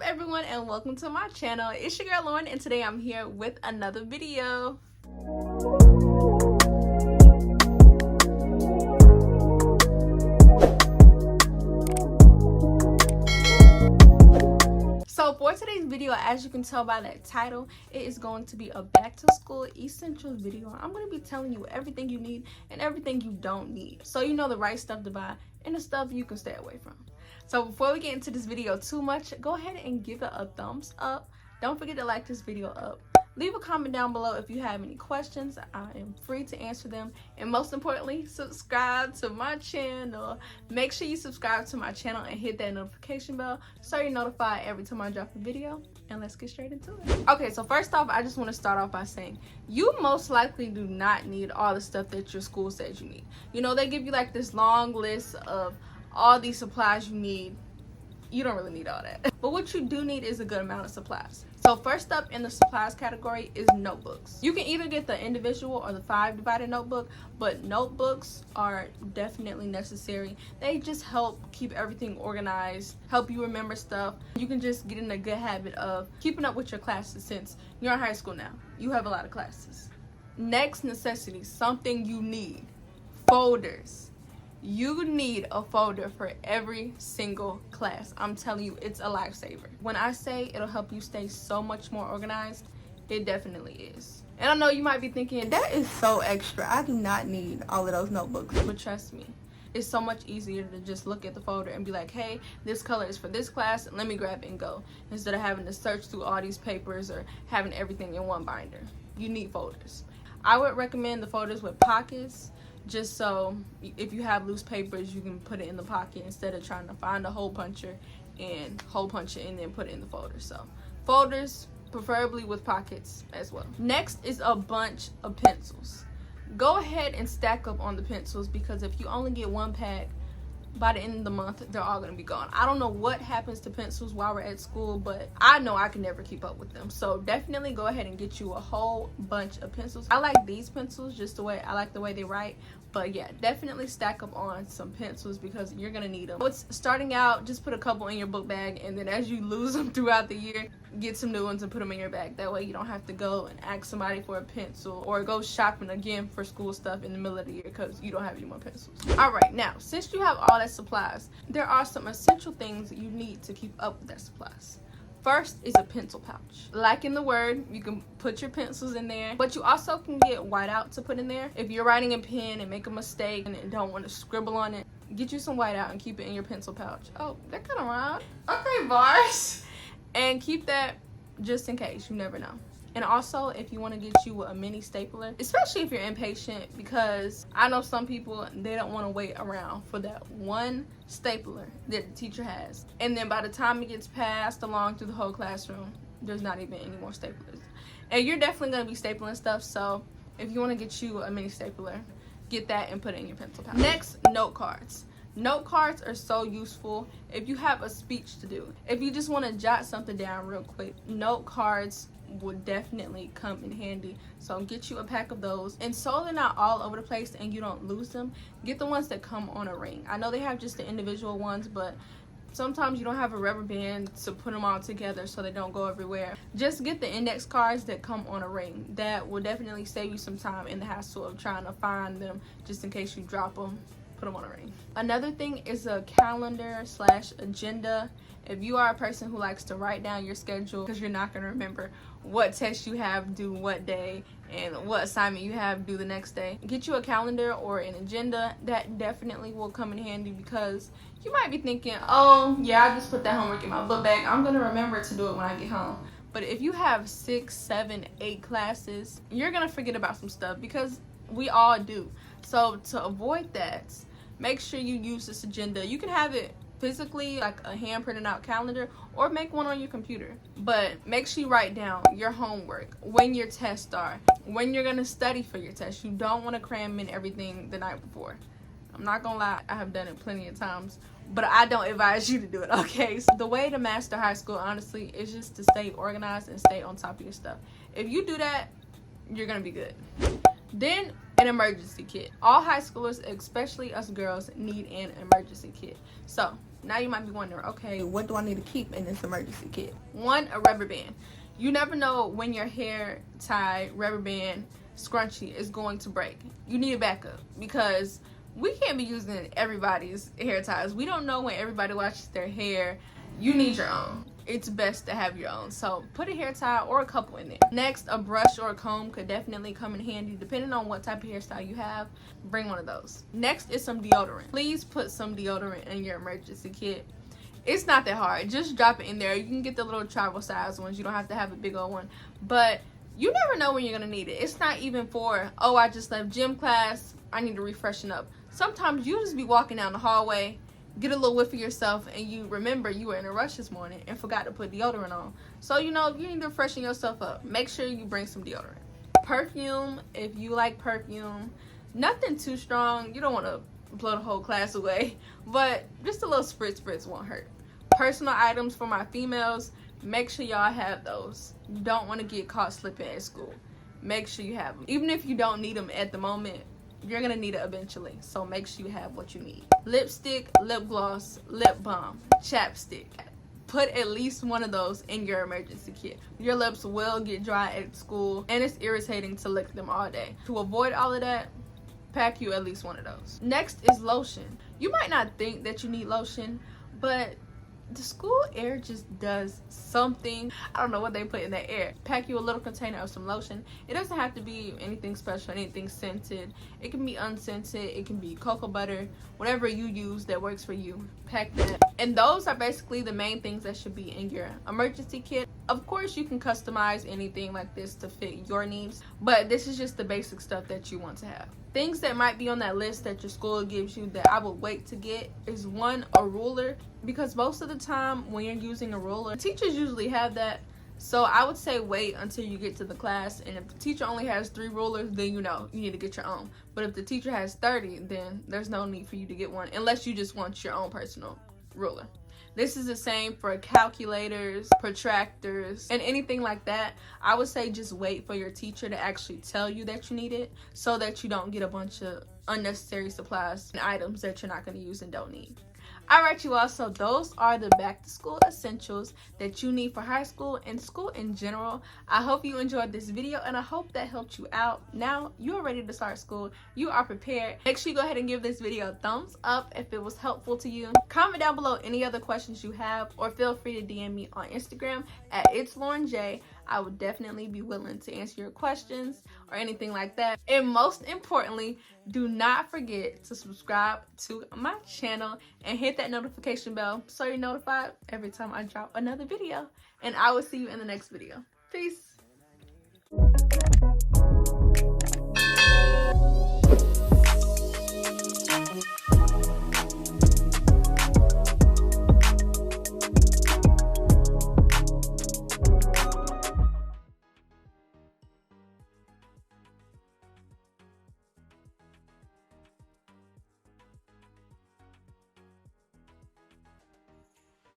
up everyone and welcome to my channel. It's your girl Lauren and today I'm here with another video. So for today's video, as you can tell by that title, it is going to be a back to school essentials video. I'm going to be telling you everything you need and everything you don't need, so you know the right stuff to buy and the stuff you can stay away from. So before we get into this video too much, go ahead and give it a thumbs up. Don't forget to like this video up. Leave a comment down below if you have any questions. I am free to answer them. And most importantly, subscribe to my channel. Make sure you subscribe to my channel and hit that notification bell so you're notified every time I drop a video. And let's get straight into it. Okay, so first off, I just want to start off by saying you most likely do not need all the stuff that your school says you need. You know, they give you like this long list of all these supplies you need. You don't really need all that. But what you do need is a good amount of supplies. So first up in the supplies category is notebooks. You can either get the individual or the 5-divided notebook, but notebooks are definitely necessary. They just help keep everything organized, help you remember stuff. You can just get in a good habit of keeping up with your classes since you're in high school now. You have a lot of classes. Next necessity, something you need, folders. You need a folder for every single class. I'm telling you, it's a lifesaver. When I say it'll help you stay so much more organized, it definitely is. And I know you might be thinking, that is so extra. I do not need all of those notebooks. But trust me, it's so much easier to just look at the folder and be like, hey, this color is for this class, let me grab it and go. Instead of having to search through all these papers or having everything in one binder. You need folders. I would recommend the folders with pockets, just so if you have loose papers you can put it in the pocket instead of trying to find a hole puncher and hole punch it and then put it in the folder. So folders, preferably with pockets as well. Next is a bunch of pencils. Go ahead and stack up on the pencils, because if you only get one pack, by the end of the month they're all going to be gone. I don't know what happens to pencils while we're at school, but I know I can never keep up with them. So definitely go ahead and get you a whole bunch of pencils. I like these pencils just the way I like the way they write, but yeah, definitely stack up on some pencils because you're gonna need them. So it's starting out, just put a couple in your book bag, and then as you lose them throughout the year, get some new ones and put them in your bag. That way you don't have to go and ask somebody for a pencil or go shopping again for school stuff in the middle of the year because you don't have any more pencils. All right, now since you have all that supplies, there are some essential things you need to keep up with that supplies. First is a pencil pouch. Like in the word, you can put your pencils in there, but you also can get whiteout to put in there. If you're writing in pen and make a mistake and don't want to scribble on it, get you some whiteout and keep it in your pencil pouch. Oh, that kind of rhymed. Okay, bars. And keep that just in case, you never know. And also, if you want to get you a mini stapler, especially if you're impatient, because I know some people, they don't want to wait around for that one stapler that the teacher has. And then by the time it gets passed along through the whole classroom, there's not even any more staplers. And you're definitely going to be stapling stuff, so if you want to get you a mini stapler, get that and put it in your pencil pouch. Next, note cards. Note cards are so useful if you have a speech to do. If you just want to jot something down real quick, note cards would definitely come in handy. So get you a pack of those, and so they're not all over the place and you don't lose them, get the ones that come on a ring. I know they have just the individual ones, but sometimes you don't have a rubber band to put them all together so they don't go everywhere. Just get the index cards that come on a ring. That will definitely save you some time in the hassle of trying to find them just in case you drop them. Put them on a ring. Another thing is a calendar / agenda. If you are a person who likes to write down your schedule because you're not going to remember what test you have due what day and what assignment you have due the next day, get you a calendar or an agenda. That definitely will come in handy, because you might be thinking, oh yeah, I just put that homework in my book bag, I'm going to remember to do it when I get home. But if you have 6, 7, 8 classes, you're going to forget about some stuff, because we all do. So to avoid that, make sure you use this agenda. You can have it physically, like a hand printed out calendar, or make one on your computer. But make sure you write down your homework, when your tests are, when you're gonna study for your test. You don't want to cram in everything the night before. I'm not gonna lie, I have done it plenty of times, but I don't advise you to do it, okay? So the way to master high school, honestly, is just to stay organized and stay on top of your stuff. If you do that, you're gonna be good. Then an emergency kit. All high schoolers, especially us girls, need an emergency kit. So Now you might be wondering, okay, what do I need to keep in this emergency kit? One, a rubber band. You never know when your hair tie, rubber band, scrunchie is going to break. You need a backup because we can't be using everybody's hair ties. We don't know when everybody washes their hair. You need your own. It's best to have your own. So put a hair tie or a couple in there. Next, a brush or a comb could definitely come in handy depending on what type of hairstyle you have. Bring one of those. Next is some deodorant. Please put some deodorant in your emergency kit. It's not that hard. Just drop it in there. You can get the little travel size ones. You don't have to have a big old one. But you never know when you're going to need it. It's not even for, oh, I just left gym class, I need to refreshen up. Sometimes you just be walking down the hallway, get a little whiff of yourself, and you remember you were in a rush this morning and forgot to put deodorant on. So, you know, you need to freshen yourself up. Make sure you bring some deodorant. Perfume, if you like perfume. Nothing too strong. You don't want to blow the whole class away, but just a little spritz won't hurt. Personal items for my females, make sure y'all have those. You don't want to get caught slipping at school. Make sure you have them. Even if you don't need them at the moment, you're gonna need it eventually, so make sure you have what you need. Lipstick, lip gloss, lip balm, chapstick. Put at least one of those in your emergency kit. Your lips will get dry at school and it's irritating to lick them all day. To avoid all of that, pack you at least one of those. Next is lotion. You might not think that you need lotion, but the school air just does something. I don't know what they put in that air. Pack you a little container of some lotion. It doesn't have to be anything special, anything scented. It can be unscented, it can be cocoa butter, whatever you use that works for you. Pack that. And those are basically the main things that should be in your emergency kit. Of course, you can customize anything like this to fit your needs, but this is just the basic stuff that you want to have. Things that might be on that list that your school gives you that I would wait to get is one, a ruler, because most of the time when you're using a ruler, teachers usually have that. So I would say wait until you get to the class, and if the teacher only has 3 rulers, then you know you need to get your own. But if the teacher has 30, then there's no need for you to get one unless you just want your own personal ruler. This is the same for calculators, protractors, and anything like that. I would say just wait for your teacher to actually tell you that you need it so that you don't get a bunch of unnecessary supplies and items that you're not going to use and don't need. Alright, you all, so those are the back to school essentials that you need for high school and school in general. I hope you enjoyed this video and I hope that helped you out. Now you're ready to start school. You are prepared. Make sure you go ahead and give this video a thumbs up if it was helpful to you. Comment down below any other questions you have, or feel free to DM me on Instagram at itsLaurenJ. I would definitely be willing to answer your questions or anything like that. And most importantly, do not forget to subscribe to my channel and hit that notification bell so you're notified every time I drop another video. And I will see you in the next video. Peace.